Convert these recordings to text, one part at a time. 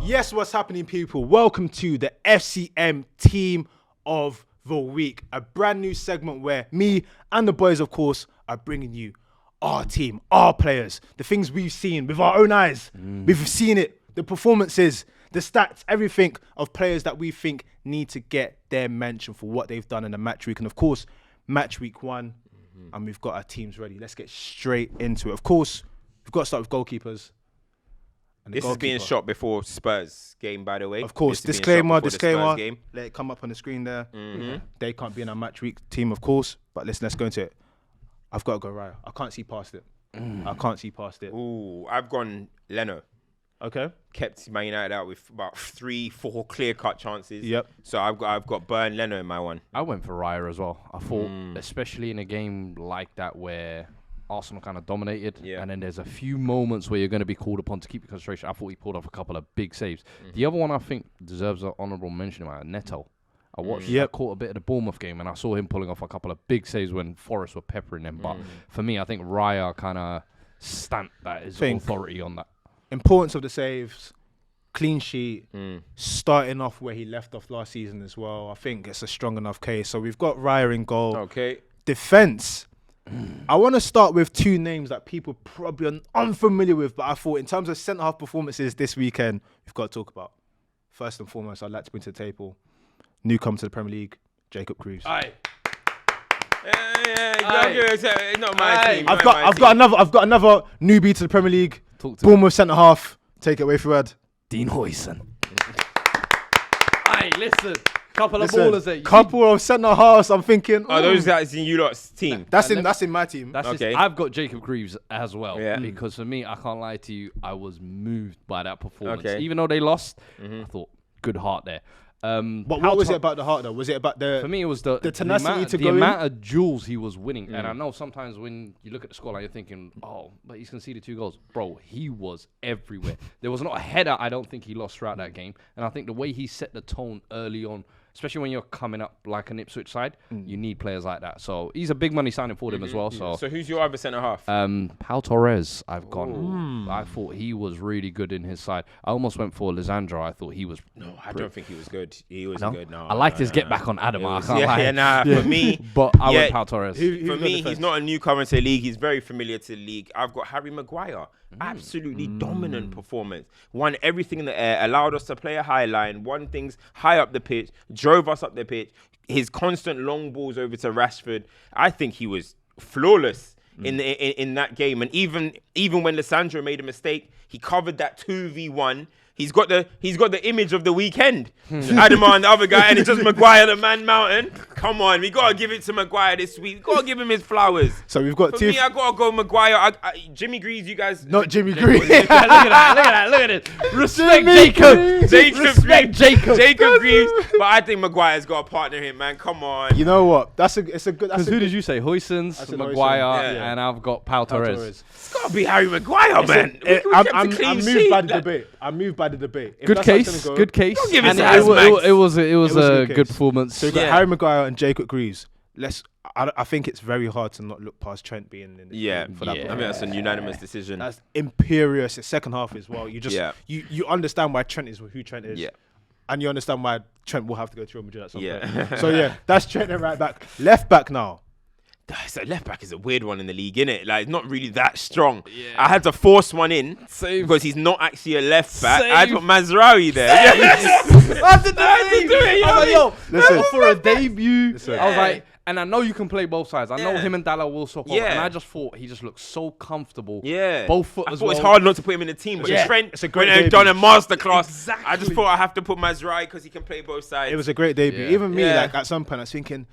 Yes, what's happening, people? Welcome to the FCM Team of the Week, a brand new segment where me and the boys, of course, are bringing you our team, our players, the things we've seen with our own eyes. We've seen it, the performances, the stats, everything of players that we think need to get their mention for what they've done in the match week. And of course, match week 1, and we've got our teams ready. Let's get straight into it. Of course, we've got to start with goalkeepers. This is being shot before Spurs game, by the way. Of course, disclaimer. Let it come up on the screen there. They can't be in our match week team, of course. But listen, let's go into it. I've got to go Raya. I can't see past it. Ooh, I've gone Leno. Okay. Kept Man United out with about 3-4 clear-cut chances. Yep. So I've got Burn Leno in my one. I went for Raya as well. I thought, especially in a game like that where Arsenal kind of dominated, and then there's a few moments where you're going to be called upon to keep your concentration. I thought he pulled off a couple of big saves. The other one I think deserves an honourable mention, Neto. I watched, I caught a bit of the Bournemouth game, and I saw him pulling off a couple of big saves when Forest were peppering them. But for me, I think Raya kind of stamped that his authority on that. Importance of the saves, clean sheet, starting off where he left off last season as well. I think it's a strong enough case. So we've got Raya in goal. Okay. Defence. I want to start with two names that people probably are unfamiliar with, but I thought in terms of centre-half performances this weekend, we've got to talk about. First and foremost, I'd like to bring to the table newcomer to the Premier League, Jacob Greaves. Aye. Not my team. I've got another newbie to the Premier League. Bournemouth centre-half. Take it away, Fuad. Dean Huijsen. Aye, listen. Couple of ballers there. Couple of centre halves. I'm thinking. Are those guys in you lot's team? That's in my team. Okay. I've got Jacob Greaves as well. Because for me, I can't lie to you, I was moved by that performance. Even though they lost, I thought good heart there. But what was it about the heart though? Was it about the? For me, it was the tenacity the amount of duels he was winning. And I know sometimes when you look at the scoreline, you're thinking, oh, but he's conceded 2 goals. Bro, he was everywhere. There was not a header I don't think he lost throughout that game. And I think the way he set the tone early on, especially when you're coming up like an Ipswich side, you need players like that. So he's a big money signing for them as well. So who's your other centre half? Pau Torres, I've gone. I thought he was really good in his side. I almost went for Lisandro. I thought he was. No, I don't think he was good. He wasn't good. No, I liked his get back on Adam. I can't lie. For me, but I went Pau Torres. For me, he's not a newcomer to the league. He's very familiar to the league. I've got Harry Maguire. Absolutely dominant performance. Won everything in the air, allowed us to play a high line, won things high up the pitch, drove us up the pitch. His constant long balls over to Rashford. I think he was flawless in that game. And even when Lisandro made a mistake, he covered that 2v1. He's got the image of the weekend. Adama and the other guy, and it's just Maguire the man mountain. Come on, we gotta give it to Maguire this week. We gotta give him his flowers. So we've got For me, I gotta go Maguire. Jimmy Greaves, you guys. Not Jimmy Greaves. Look at it. Respect Jacob. Jacob Greaves. But I think Maguire's got to partner him, man. Come on. You know what? It's a good. Because who did you say? Huijsen, Maguire, and I've got Pau Torres. It's gotta be Harry Maguire, man. I'm moved by the debate. Good case. Don't give And it was a good performance. So you've got Harry Maguire and Jacob Greaves. I think it's very hard to not look past Trent being in the for that. I mean, that's a unanimous decision. That's imperious. It's second half as well. You just you understand why Trent is who Trent is. Yeah. And you understand why Trent will have to go to Real Madrid at some point. So that's Trent and right back. Left back now. So left back is a weird one in the league, innit? Like, it's not really that strong. Yeah. I had to force one in because he's not actually a left back. I had to put Mazraoui there. I had to do it. I was like, listen, for a debut, I was like, and I know you can play both sides. I know him and Dalla will swap over. And I just thought he just looked so comfortable. Yeah. Both foot as well. It's hard not to put him in the team. But Trent, it's a great debut. Done a masterclass. Exactly. I just thought I have to put Mazraoui because he can play both sides. It was a great debut. Yeah. Even me, like at some point, I was thinking,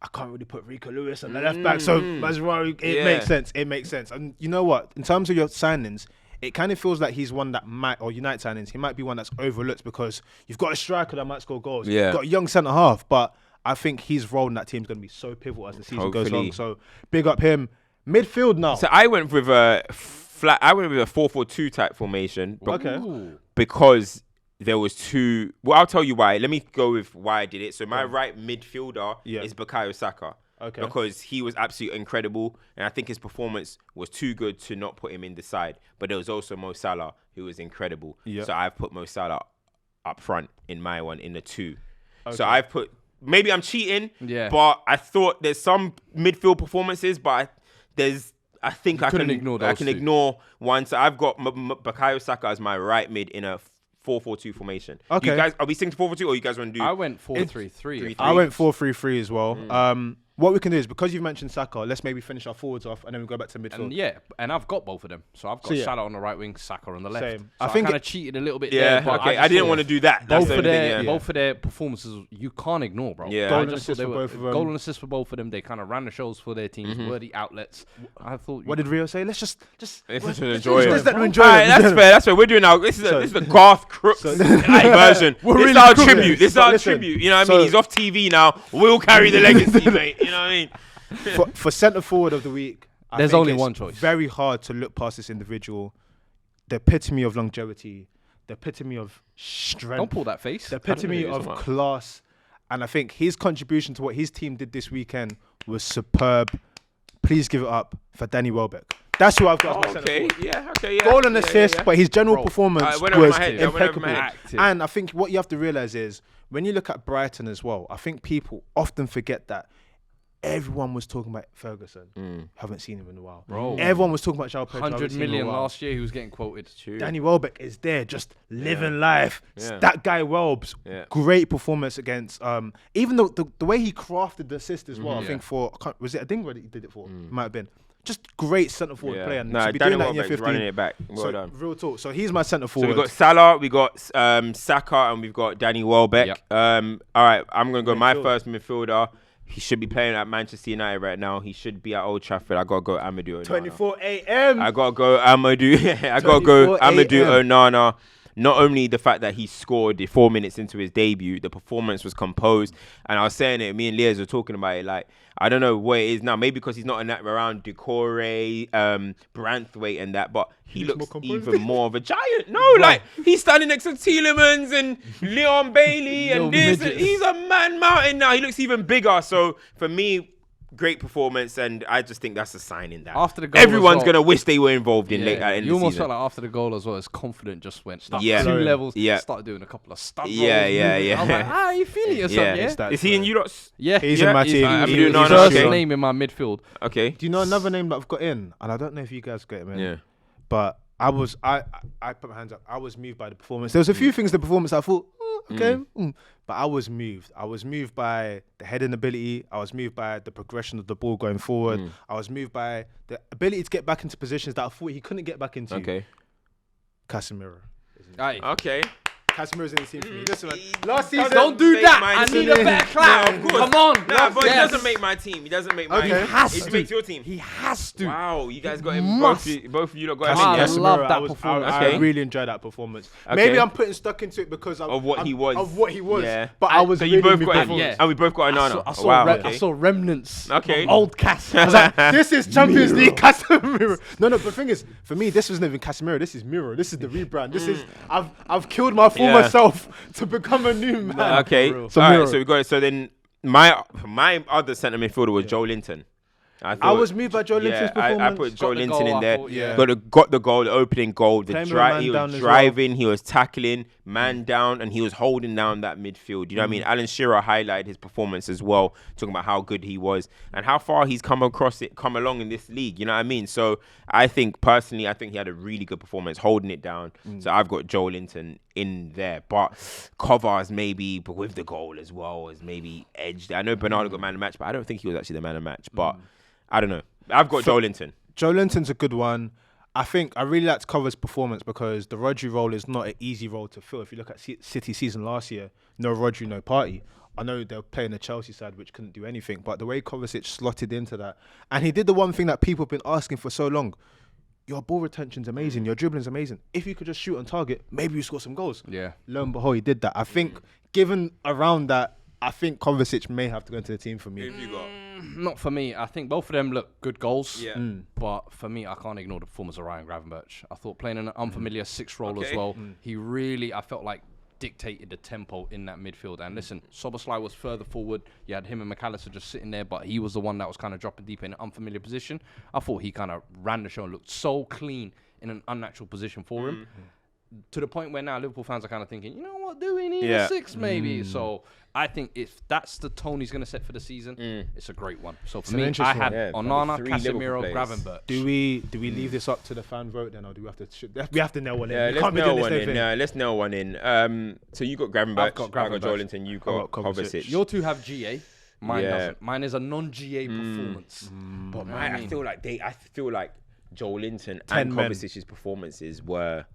I can't really put Rico Lewis on the left back. So Mazraoui, it makes sense. It makes sense. And you know what? In terms of your signings, it kind of feels like he's one that might, or United signings, he might be one that's overlooked because you've got a striker that might score goals. Yeah. You've got a young centre half, but I think his role in that team is going to be so pivotal as the season goes on. So big up him. Midfield now. So I went with a 4-4-2 type formation. Because there was two. Well, I'll tell you why. Let me go with why I did it. So my right midfielder is Bukayo Saka. Okay. Because he was absolutely incredible, and I think his performance was too good to not put him in the side. But there was also Mo Salah, who was incredible. Yep. So I've put Mo Salah up front in my one in the 2. Okay. So I've put, maybe I'm cheating, Yeah. but I thought there's some midfield performances, but I think I can ignore one. So I've got Bukayo Saka as my right mid in a 4-4-2 formation. Okay. You guys, are we sticking to 4-4-2 or you guys want to do? I went 4-3-3. I went 4-3-3 as well. What we can do is, because you've mentioned Saka, let's maybe finish our forwards off and then we go back to midfield. And I've got both of them. So I've got Salah on the right wing, Saka on the left. Same. So I I think kind of cheated a little bit Yeah, there. But okay. I didn't want to do that. That's the only thing, both of their performances, you can't ignore, bro. Yeah. Goal I and just assist thought for both of them. goal and assist for both of them. They kind of ran the shows for their teams, were the outlets. I thought. What did Rio say? Let's just enjoy it. Let's let them enjoy Alright, it. that's fair. We're doing now. This is the Garth Crooks version. We're This is really our cooking. tribute. This is So our listen, tribute. You know what I so- mean? He's off TV now. We'll carry the legacy, mate. You know what I mean? For centre forward of the week, I There's think only it's one choice. Very hard to look past this individual. The epitome of longevity, the epitome of strength, Don't pull that face. the epitome of class, and I think his contribution to what his team did this weekend was superb. Please give it up for Danny Welbeck. That's who I've got as my centre forward. Okay. Goal and assist, but his general Bro, performance went over was my head, that went over my impeccable. head. And I think what you have to realise is, when you look at Brighton as well, I think people often forget that everyone was talking about Ferguson. Haven't seen him in a while. Bro. Everyone was talking about João Pedro. 100 million last year, he was getting quoted. Danny Welbeck is there, just living life. Yeah. That guy Welbs, great performance against. Even though the way he crafted the assist as well, I think was it Adingra that he did it for? Might have been. Just great centre forward player. And No, to be Danny doing that in your Welbeck's 15, running it back. Well so, done. real talk. So he's my centre So forward. we've got Salah, we got Saka, and we've got Danny Welbeck. Yep. All right, I'm going to go my Midfield. first midfielder. He should be playing at Manchester United right now. He should be at Old Trafford. I got to go Amadou Onana. 24 a.m. I got to go Amadou. I got to go 24 Amadou a.m. Onana. Not only the fact that he scored 4 minutes into his debut, the performance was composed. And I was saying it, me and Liaz were talking about it, like, I don't know where it is now. Maybe because he's not around Decore, Branthwaite and that, but he looks even more of a giant. No, like, he's standing next to Tielemans and Leon Bailey and this. And he's a man mountain now. He looks even bigger. So, for me, great performance, and I just think that's a sign in that. After the goal everyone's as well, going to wish they were involved in late in you the almost season. felt like after the goal as well, his confidence just went up Yeah. 2 levels. Yeah. Started doing a couple of stunt Yeah, rolls, yeah, moving. yeah. I was like, you feeling yourself, Yeah. yeah? It's that Is he in you lot's? Yeah, He's in my team. I'm He's doing He's no, first okay. name in my midfield. Okay. Do you know another name that I've got in? And I don't know if you guys got him in. Yeah. But I put my hands up. I was moved by the performance. There was a few things in the performance I thought, okay. But I was moved. I was moved by the heading ability. I was moved by the progression of the ball going forward. I was moved by the ability to get back into positions that I thought he couldn't get back into. Okay. Casemiro. Aye. Okay. Casemiro's in the team for me. Listen, man. Last season, Don't do that. I my need team. a better clap. Yeah, of course. Come on. Nah, but Yes. he doesn't make my team. He doesn't make my Okay. team. He has He to. makes your team. He has to. Wow, you guys got him. Must. Both of you lot got him. Ah, in, yeah? I love that I performance. Okay. really enjoyed that performance. Okay. Maybe I'm putting stuck into it because Of what he was. Of what he was. Yeah. But I was So really you both moved got by him. performance. Yeah. And we both got Onana. I saw, Wow. I Okay. saw remnants Okay. of old Cass. I was like, this is Champions League Casemiro. No, but the thing is, for me, this wasn't even Casemiro. This is Miro. This is the rebrand. This is I've killed my former Yeah. self to become a new man. Okay. For real. All So right. Miro. So we got it. So then my other centre midfielder was Joe Linton. I was moved by Joe Linton's performance. I put Joe Got the Linton goal, in I there. thought, yeah. Got the goal, the opening goal. Playing with a man He down was as driving, he was tackling, man down, and he was holding down that midfield. You know what I mean? Alan Shearer highlighted his performance as well, talking about how good he was and how far he's come along in this league. You know what I mean? So I think personally, he had a really good performance, holding it down. So I've got Joe Linton in there, but Kovacs maybe, but with the goal as well, is maybe edged. I know Bernardo got man of the match, but I don't think he was actually the man of the match. But I don't know. I've got Joe Linton. Joe Linton's a good one. I think I really liked Kovacs' performance because the Rodri role is not an easy role to fill. If you look at City season last year, no Rodri, no party. I know they were playing the Chelsea side, which couldn't do anything, but the way Kovacic slotted into that, and he did the one thing that people have been asking for so long. Your ball retention's amazing. Your dribbling's amazing. If you could just shoot on target, maybe you score some goals. Yeah. Lo and behold, he did that. I think, given around that, I think Kovacic may have to go into the team for me. Who have you got? Not for me. I think both of them look good goals. Yeah. But for me, I can't ignore the performance of Ryan Gravenberch. I thought playing in an unfamiliar 6 role as well, he really, I felt like, dictated the tempo in that midfield. And listen, Szoboszlai was further forward. You had him and McAllister just sitting there, but he was the one that was kind of dropping deep in an unfamiliar position. I thought he kind of ran the show and looked so clean in an unnatural position for him. to the point where now Liverpool fans are kind of thinking, you know what, do we need Yeah. a 6 maybe? So I think if that's the tone he's going to set for the season, it's a great one. So for an me, I interesting had one. Yeah, Onana, probably 3 Liverpool Casemiro, players. Gravenberch. Do we leave this up to the fan vote then, or do we have to? We have to nail one in. Yeah, We let's can't be nail doing this one same in. thing. Let's nail one in. So you got Gravenberch, I've got I got Gravenberch. Joelinton, you I got got Kovacic. Kovacic. Your two have GA. Mine Yeah. doesn't. Mine is a non-GA performance. But I I mean- feel like Joelinton 10 and men. Kovacic's performances were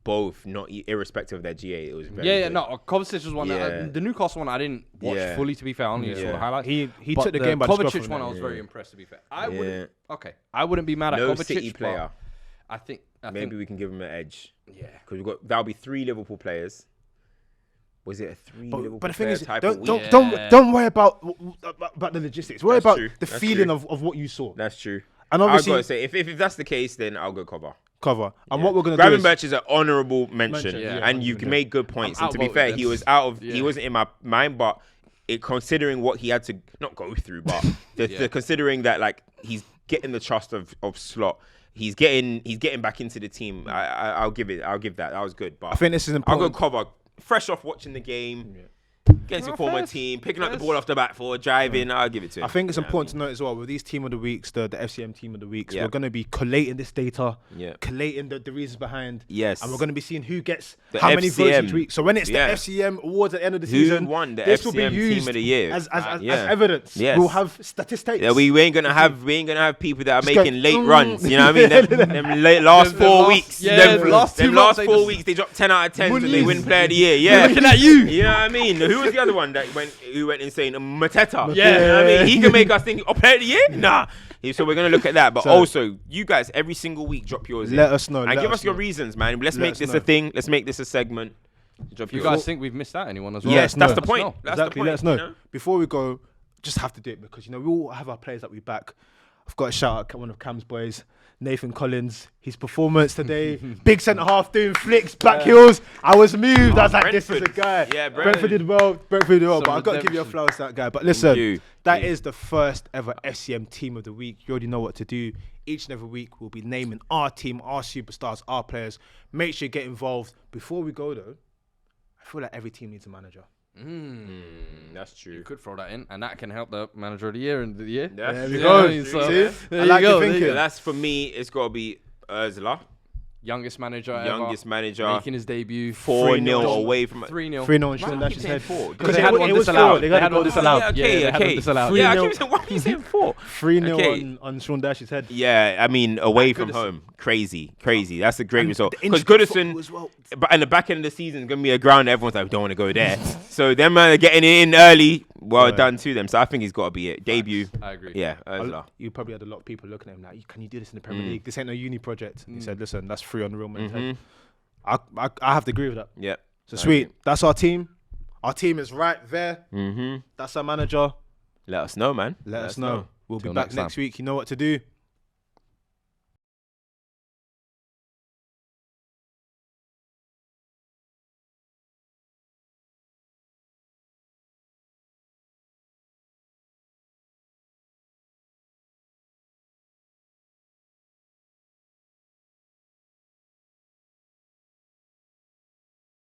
both not irrespective of their GA. It was very Yeah, good. no, Kovacic was one. Yeah. The Newcastle one I didn't watch Yeah. fully, to be fair. I only saw Yeah. the highlights. He But took the game by the scruff Kovacic of one, the I neck. was very impressed, to be fair. I Yeah. wouldn't. Okay, I wouldn't be mad at No Kovacic. City but player. I think Maybe we can give him an edge yeah. because that'll be 3 Liverpool players. Was it a 3 Liverpool But the thing player is, type of don't week? don't worry about the logistics. Worry That's about true. the That's feeling true. of what you saw. That's true. And I've obviously, got to say, if that's the case, then I'll go cover. cover. And what we're gonna do is Gravenberch is an honourable mention, Mention, yeah, and you've 100%. made good points. I'm And to be outvoted fair, then. he was out of. Yeah. He wasn't in my mind, but considering what he had to not go through, but the considering that like he's getting the trust of Slot, he's getting back into the team. I'll give that. That was good. But I think this is I'll go important. cover. Fresh off watching the game. Against your former First- team, picking up the first- ball off the back for driving, I'll give it to him. I think it's You know what important to note as well with these team of the weeks, the FCM team of the weeks, Yeah. we're going to be collating this data, Yeah. collating the reasons behind, Yes. and we're going to be seeing who gets The how many votes FCM. each week. So when it's Yeah. the FCM awards at the end of the Who season, won the this will be FCM team used of the year? as Yeah. evidence. Yes. We'll have statistics. Yeah, we ain't gonna have people that are Just making go, late runs. You know what I mean? Them last Them 4 last- weeks. yeah, them the last 2 them months, last they 4 just- weeks they dropped 10 out of 10 and they Muniz. win Player of the Year. Yeah, Looking at you. You know what I mean? Who was the other one that who went insane? Mateta. Yeah. You know what I mean, he can make us think, Player of the Year? Nah. So we're gonna look at that, but So- also you guys every single week drop yours. Let in. us know, and let give us us your know. reasons, man. Let's Let make us this know. a thing. Let's make this a segment. Drop You yours. guys think we've missed out anyone as well? Yes, Let us that's the know. point. Let us know. That's Exactly. the point. Let us know. you know? Before we go, just have to do it because we all have our players that we back. I've got to shout out one of Cam's boys, Nathan Collins. His performance today, big centre half doing flicks, back heels. I was moved. I was like, this is a Brentford. guy. Yeah, Brentford did well. Brentford did well. Some But I've got to give you a redemption. flowers to that guy. But listen, you. that is the first ever FCM team of the week. You already know what to do. Each and every week, we'll be naming our team, our superstars, our players. Make sure you get involved. Before we go, though, I feel like every team needs a manager. That's true. You could throw that in, and that can help the manager of the year and the year. That's There we true. go. That's So, true. See? there I you like your go, there you thinking. go. That's for me. It's got to be Ursula, Youngest manager youngest ever, manager, making his debut. 4-0 3-0 away from 3-0. 3-0 and Sean Why do you Dash's keep saying head. 4? Because they had one disallowed. They had one disallowed. Yeah, Yeah, okay, they had one okay. disallowed. Yeah, I 3-0. keep saying, why are you saying 4? 3-0 Okay. on Sean Dash's head. Yeah, I mean, away from Goodison. home. Crazy. That's a great And result. the Because intricate Goodison, football as well. but in the back end of the season, is going to be a ground that everyone's like, we don't want to go there. So them getting it in early, well Yeah. done to them. So I think he's got to be it. Debut. I agree. Yeah, Ursula. You probably had a lot of people looking at him like, can you do this in the Premier League? This ain't no uni project. He said, listen, that's free on the real man's head. I have to agree with that. Yep. So sweet. That's our team. Our team is right there. Mm-hmm. That's our manager. Let us know, man. Let us know. We'll be Till back next next time. week. You know what to do.